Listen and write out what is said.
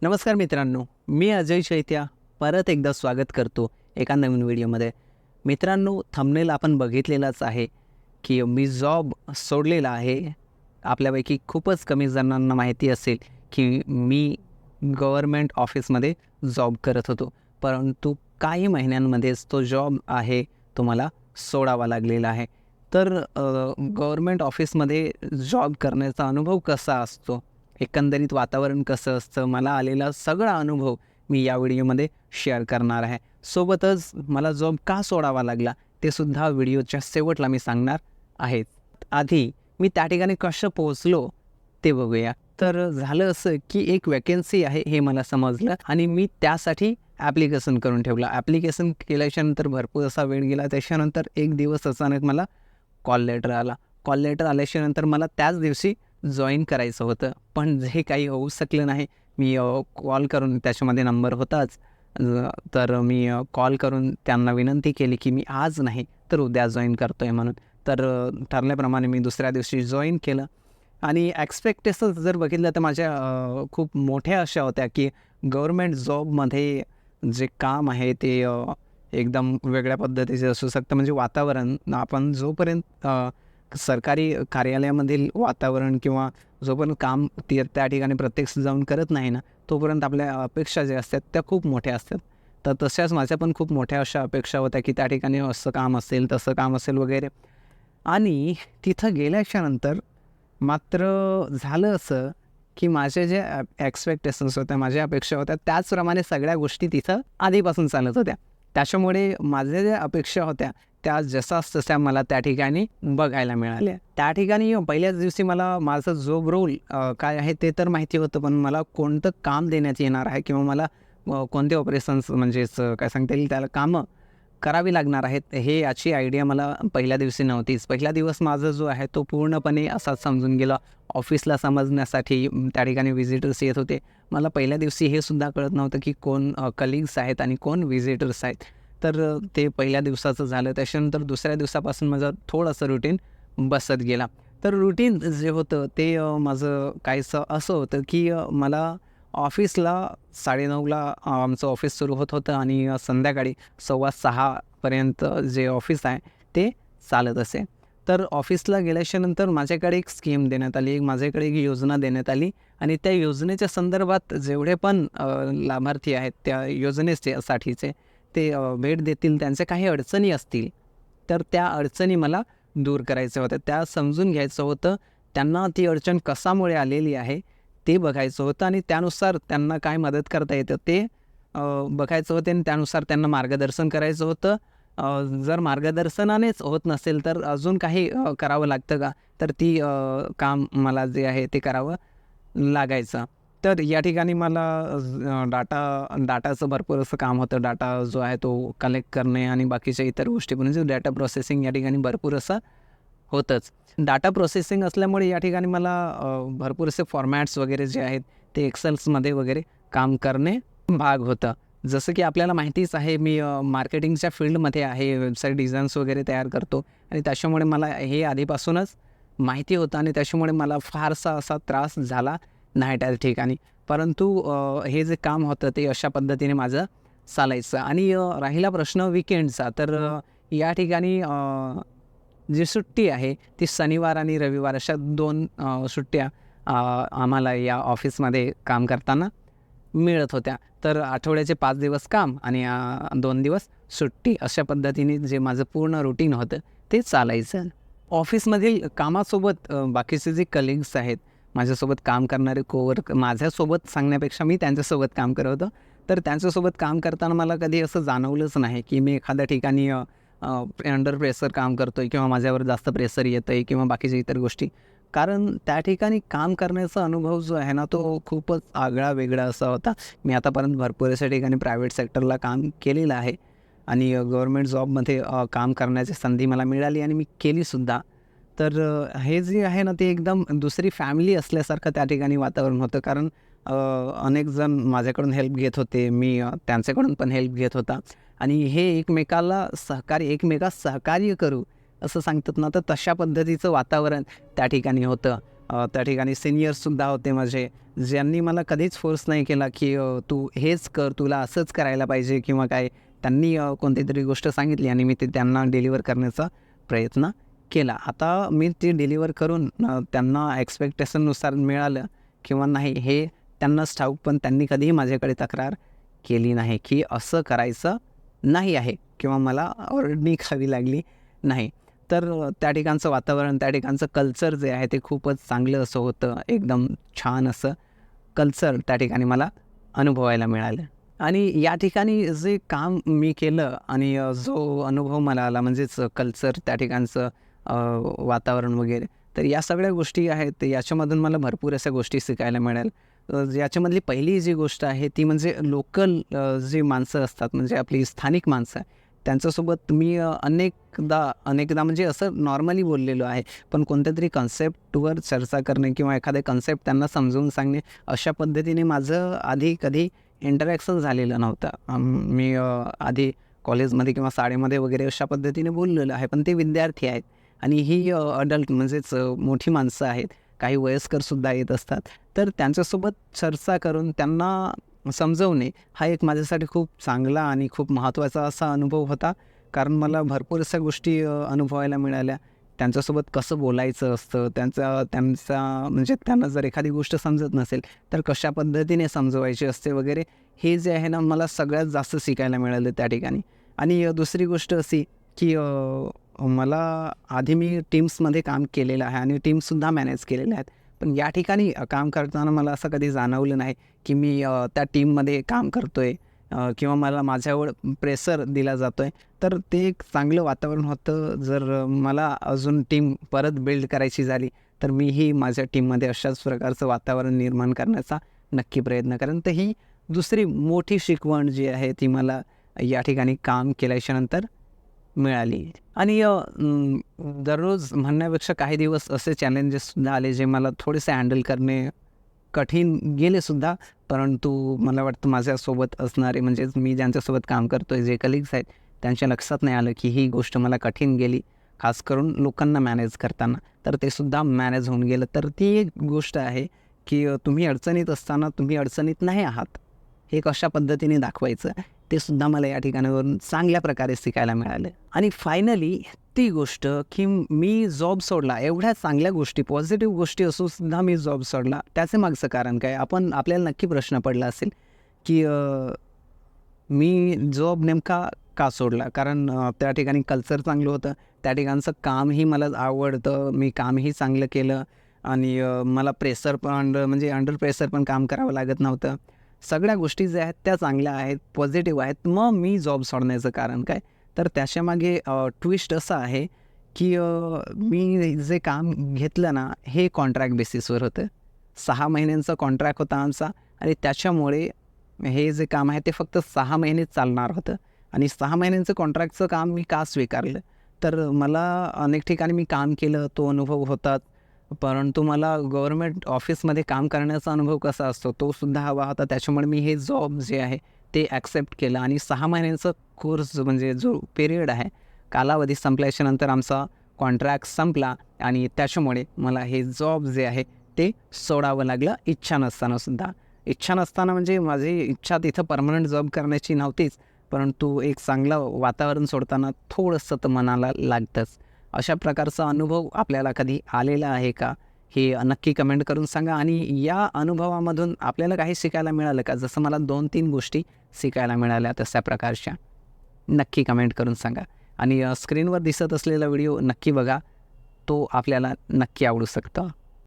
नमस्कार मित्रांनो, मी अजय चैत्या परत एकदा स्वागत करतो एका नवीन व्हिडिओमध्ये. मित्रांनो, थंबनेल आपण बघितलेलाच आहे की मी जॉब सोडलेला आहे. आपल्यापैकी खूपच कमी जणांना माहिती असेल की मी गव्हर्नमेंट ऑफिसमध्ये जॉब करत होतो. परंतु काही महिन्यांमध्येच तो जॉब आहे तो मला सोडावा लागलेला आहे. तर गव्हर्नमेंट ऑफिसमध्ये जॉब करण्याचा अनुभव कसा असतो, एकंदरीत वातावरण कसं असतं, मला आलेला सगळा अनुभव मी या व्हिडिओमध्ये शेअर करणार आहे. सोबतच मला जॉब का सोडावा लागला ते सुद्धा व्हिडिओच्या शेवटला मी सांगणार आहे. आधी मी त्या ठिकाणी कसं पोहोचलो ते बघूया. तर झालं असं की एक वॅकन्सी आहे हे मला समजलं आणि मी त्यासाठी ॲप्लिकेशन करून ठेवलं. ॲप्लिकेशन केल्याच्यानंतर भरपूर असा वेळ गेला. त्याच्यानंतर एक दिवस अचानक मला कॉल लेटर आला. कॉल लेटर आल्याच्यानंतर मला त्याच दिवशी जॉईन करायचं होतं, पण जे काही होऊ शकलं नाही. मी कॉल करून, त्याच्यामध्ये नंबर होताच, तर मी कॉल करून त्यांना विनंती केली की मी आज नाही तर उद्या जॉईन करतो आहे म्हणून. तर ठरल्याप्रमाणे मी दुसऱ्या दिवशी जॉईन केलं आणि एक्सपेक्टेशन्स जर बघितलं तर माझ्या खूप मोठ्या अशा होत्या की गव्हर्नमेंट जॉबमध्ये जे काम आहे ते एकदम वेगळ्या पद्धतीचे असू शकतं. म्हणजे वातावरण आपण जोपर्यंत सरकारी कार्यालयामधील वातावरण किंवा जोपर्यंत काम त्या ठिकाणी प्रत्यक्ष जाऊन करत नाही ना, तोपर्यंत आपल्या अपेक्षा ज्या असतात त्या खूप मोठ्या असतात. तर तशाच माझ्या पण खूप मोठ्या अशा अपेक्षा होत्या की त्या ठिकाणी असं काम असेल, तसं काम असेल वगैरे. आणि तिथं गेल्याच्यानंतर मात्र झालं असं की माझे जे एक्सपेक्टेशन्स होत्या, माझ्या अपेक्षा होत्या, त्याचप्रमाणे सगळ्या गोष्टी तिथं आधीपासून चालत होत्या. त्याच्यामुळे माझ्या ज्या अपेक्षा होत्या त्या जसाच तशा मला त्या ठिकाणी बघायला मिळाल्या. त्या ठिकाणी पहिल्याच दिवशी मला माझं जॉब रोल काय आहे ते तर माहिती होतं, पण मला कोणतं काम देण्यात येणार आहे किंवा मला कोणते ऑपरेशन्स म्हणजेच काय सांगता येईल त्याला कामं करावी लागणार आहेत, हे याची आयडिया मला पहिल्या दिवशी नव्हतीच. पहिला दिवस माझा जो आहे तो पूर्णपणे असाच समजून गेला. ऑफिसला समजण्यासाठी त्या ठिकाणी व्हिजिटर्स येत होते. मला पहिल्या दिवशी हे सुद्धा कळत नव्हतं की कोण कलीग्स आहेत आणि कोण व्हिजिटर्स आहेत. तर ते पहिल्या दिवसाचं झालं. त्याच्यानंतर दुसऱ्या दिवसापासून माझं थोडंसं रुटीन बसत गेला. तर रुटीन जे होतं ते माझं काहीसं असं होतं की मला ऑफिसला 9:30ला आमचं ऑफिस सुरू होत होतं आणि संध्याकाळी 5:15 पर्यंत जे ऑफिस आहे ते चालत असे. तर ऑफिसला गेल्याच्यानंतर माझ्याकडे एक स्कीम देण्यात आली, माझ्याकडे एक योजना देण्यात आली आणि त्या योजनेच्या संदर्भात जेवढे पण लाभार्थी आहेत त्या योजनेचे साठीचे ते भेट देतील, त्यांच्या काही अडचणी असतील तर त्या अडचणी मला दूर करायच्या होत्या. त्या समजून घ्यायचं होतं. त्यांना ती अडचण कशामुळे आलेली आहे ते बघायचं होतं आणि त्यानुसार त्यांना काय मदत करता येतं ते बघायचं होतं आणि त्यानुसार त्यांना मार्गदर्शन करायचं होतं. जर मार्गदर्शनानेच होत नसेल तर अजून काही करावं लागतं का? तर ती काम मला जे आहे ते करावं लागायचं. तर या ठिकाणी मला डाटाचं भरपूर असं काम होतं. डाटा जो आहे तो कलेक्ट करणे आणि बाकीच्या इतर गोष्टी म्हणजे डाटा प्रोसेसिंग या ठिकाणी भरपूर असं होतंच. डाटा प्रोसेसिंग असल्यामुळे या ठिकाणी मला भरपूर असे फॉर्मॅट्स वगैरे जे आहेत ते एक्सेल्समध्ये वगैरे काम करणे भाग होतं. जसं की आपल्याला माहितीच आहे मी मार्केटिंगच्या फील्डमध्ये आहे. वेबसाईट डिझाईन्स वगैरे तयार करतो आणि त्याच्यामुळे मला हे आधीपासूनच माहिती होतं आणि त्याच्यामुळे मला फारसा असा त्रास झाला नाही त्या ठिकाणी. परंतु हे जे काम होतं ते अशा पद्धतीने माझं चालायचं आणि राहिला प्रश्न वीकेंडचा तर या ठिकाणी जी सुट्टी आहे ती शनिवार आणि रविवार अशा 2 सुट्ट्या आम्हाला या ऑफिसमध्ये काम करताना मिळत होत्या. तर आठवड्याचे 5 दिवस काम आणि 2 दिवस सुट्टी अशा पद्धतीने जे माझं पूर्ण रुटीन होतं ते चालायचं. ऑफिसमधील कामासोबत बाकीचे जे कलीग्स आहेत, माझ्यासोबत काम करणारे माझ्यासोबत सांगण्यापेक्षा मी त्यांच्यासोबत काम करत होतो. तर त्यांच्यासोबत काम करताना मला कधी असं जाणवलंच नाही की मी एखाद्या ठिकाणी अंडर प्रेशर काम करतो आहे किंवा माझ्यावर जास्त प्रेशर येतं आहे किंवा बाकीच्या इतर गोष्टी. कारण त्या ठिकाणी काम करण्याचा अनुभव जो आहे ना तो खूपच आगळा वेगळा असा होता. मी आतापर्यंत भरपूर अशा ठिकाणी प्रायव्हेट सेक्टरला काम केलेलं आहे आणि गव्हर्नमेंट जॉबमध्ये काम करण्याची संधी मला मिळाली आणि मी केलीसुद्धा. तर हे जे आहे ना ते एकदम दुसरी फॅमिली असल्यासारखं त्या ठिकाणी वातावरण होतं. कारण अनेक जण माझ्याकडून हेल्प घेत होते, मी त्यांच्याकडून पण हेल्प घेत होता आणि हे एकमेकास सहकार्य करू असं सांगतात ना, तर तशा पद्धतीचं वातावरण त्या ठिकाणी होतं. त्या ठिकाणी सिनियर्ससुद्धा होते माझे, ज्यांनी मला कधीच फोर्स नाही केला की तू हेच कर, तुला असंच करायला पाहिजे किंवा काय. त्यांनी कोणती तरी गोष्ट सांगितली आणि मी ते त्यांना डिलिव्हर करण्याचा प्रयत्न केला. आता मी ते डिलिव्हर करून त्यांना एक्सपेक्टेशननुसार मिळालं किंवा नाही हे त्यांनाच ठाऊक, पण त्यांनी कधीही माझ्याकडे तक्रार केली नाही की असं करायचं नाही आहे किंवा मला ओरडणी खावी लागली नाही. तर त्या ठिकाणचं वातावरण, त्या ठिकाणचं कल्चर जे आहे ते खूपच चांगलं असं होतं. एकदम छान असं कल्चर त्या ठिकाणी मला अनुभवायला मिळालं. आणि या ठिकाणी जे काम मी केलं आणि जो अनुभव मला आला म्हणजेच कल्चर, त्या ठिकाणचं वातावरण वगैरे, तर या सगळ्या गोष्टी आहेत, याच्यामधून मला भरपूर अशा गोष्टी शिकायला मिळाल. याच्यामधली पहिली जी गोष्ट आहे ती म्हणजे लोकल जी माणसं असतात, म्हणजे आपली स्थानिक माणसं, त्यांच्यासोबत मी अनेकदा म्हणजे असं नॉर्मली बोललेलो आहे, पण कोणत्यातरी कन्सेप्टवर चर्चा करणे किंवा एखादे कन्सेप्ट त्यांना समजवून सांगणे, अशा पद्धतीने माझं आधी कधी इंटरॅक्शन झालेलं नव्हतं. मी आधी कॉलेजमध्ये किंवा शाळेमध्ये वगैरे अशा पद्धतीने बोललेलो आहे, पण ते विद्यार्थी आहेत आणि ही अडल्ट म्हणजेच मोठी माणसं आहेत, काही वयस्करसुद्धा येत असतात. तर त्यांच्यासोबत चर्चा करून त्यांना समजवणे हा एक माझ्यासाठी खूप चांगला आणि खूप महत्त्वाचा असा अनुभव होता. कारण मला भरपूर अशा गोष्टी अनुभवायला मिळाल्या. त्यांच्यासोबत कसं बोलायचं असतं, त्यांचा म्हणजे त्यांना जर एखादी गोष्ट समजत नसेल तर कशा पद्धतीने समजवायची असते वगैरे, हे जे आहे ना मला सगळ्यात जास्त शिकायला मिळालं त्या ठिकाणी. आणि दुसरी गोष्ट अशी की मला आधी मी टीम्समध्ये काम केलेलं आहे आणि टीम्ससुद्धा मॅनेज केलेल्या आहेत. पण या ठिकाणी काम करताना मला असं कधी जाणवलं नाही की मी त्या टीममध्ये काम करतोय किंवा मला माझ्यावर प्रेशर दिला जातो आहे. तर ते एक चांगलं वातावरण होतं. जर मला अजून टीम परत बिल्ड करायची झाली तर मीही माझ्या टीममध्ये अशाच प्रकारचं वातावरण निर्माण करण्याचा नक्की प्रयत्न करेन. तर ही दुसरी मोठी शिकवण जी आहे ती मला या ठिकाणी काम केल्याच्यानंतर मिळाली. आणि दररोज म्हणण्यापेक्षा काही दिवस असे चॅलेंजेससुद्धा आले जे मला थोडेसे हँडल करणे कठीण गेलेसुद्धा. परंतु मला वाटतं माझ्यासोबत असणारे म्हणजेच मी ज्यांच्यासोबत काम करतो आहे, जे कलीग्स आहेत, त्यांच्या लक्षात नाही आलं की ही गोष्ट मला कठीण गेली, खास करून लोकांना मॅनेज करताना. तर ते सुद्धा मॅनेज होऊन गेलं. तर ती एक गोष्ट आहे की तुम्ही अडचणीत असताना तुम्ही अडचणीत नाही आहात, हे कशा पद्धतीने दाखवायचं, ते सुद्धा मला या ठिकाणावरून चांगल्या प्रकारे शिकायला मिळालं. आणि फायनली ती गोष्ट की मी जॉब सोडला, एवढ्या चांगल्या गोष्टी, पॉझिटिव्ह गोष्टी असूनसुद्धा मी जॉब सोडला, त्याचे मागचं कारण काय? आपल्याला नक्की प्रश्न पडला असेल की मी जॉब नेमका का सोडला? कारण त्या ठिकाणी कल्चर चांगलं होतं, त्या ठिकाणचं कामही मला आवडतं, मी कामही चांगलं केलं आणि मला प्रेशर पण म्हणजे अंडर प्रेशर पण काम करावं लागत नव्हतं. सगळ्या गोष्टी ज्या आहेत त्या चांगल्या आहेत, पॉझिटिव्ह आहेत. मग मी जॉब सोडण्याचं कारण काय? तर त्याच्यामागे ट्विस्ट असं आहे की मी जे काम घेतलं ना हे कॉन्ट्रॅक्ट बेसिसवर होतं. 6 महिन्यांचा कॉन्ट्रॅक्ट होता आमचा आणि त्याच्यामुळे हे जे काम आहे ते फक्त 6 महिनेच चालणार होतं. आणि 6 महिन्यांचं कॉन्ट्रॅक्टचं काम मी का स्वीकारलं? तर मला अनेक ठिकाणी मी काम केलं, तो अनुभव होता. परंतु मला गव्हर्नमेंट ऑफिसमध्ये काम करण्याचा अनुभव कसा असतो तो सुद्धा हवा होता. त्याच्यामुळे मी हे जॉब जे आहे ते ॲक्सेप्ट केलं आणि 6 महिन्यांचा कोर्स म्हणजे जो पिरियड आहे, कालावधी संपल्याच्यानंतर आमचा कॉन्ट्रॅक्ट संपला आणि त्याच्यामुळे मला हे जॉब जे आहे ते सोडावं लागलं इच्छा नसतानासुद्धा. इच्छा नसताना म्हणजे माझी इच्छा तिथं परमनंट जॉब करण्याची नव्हतीच, परंतु एक चांगलं वातावरण सोडताना थोडंसं तर मनाला लागतंच. अशा प्रकारचा अनुभव आपल्याला कधी आलेला आहे का? हे नक्की कमेंट करून सांगा. आणि या अनुभवामधून आपल्याला काही शिकायला मिळालं का? जसं मला 2-3 गोष्टी शिकायला मिळाल्या तशा प्रकारच्या. नक्की कमेंट करून सांगा. आणि स्क्रीनवर दिसत असलेला व्हिडिओ नक्की बघा. तो आपल्याला नक्की आवडू शकतो.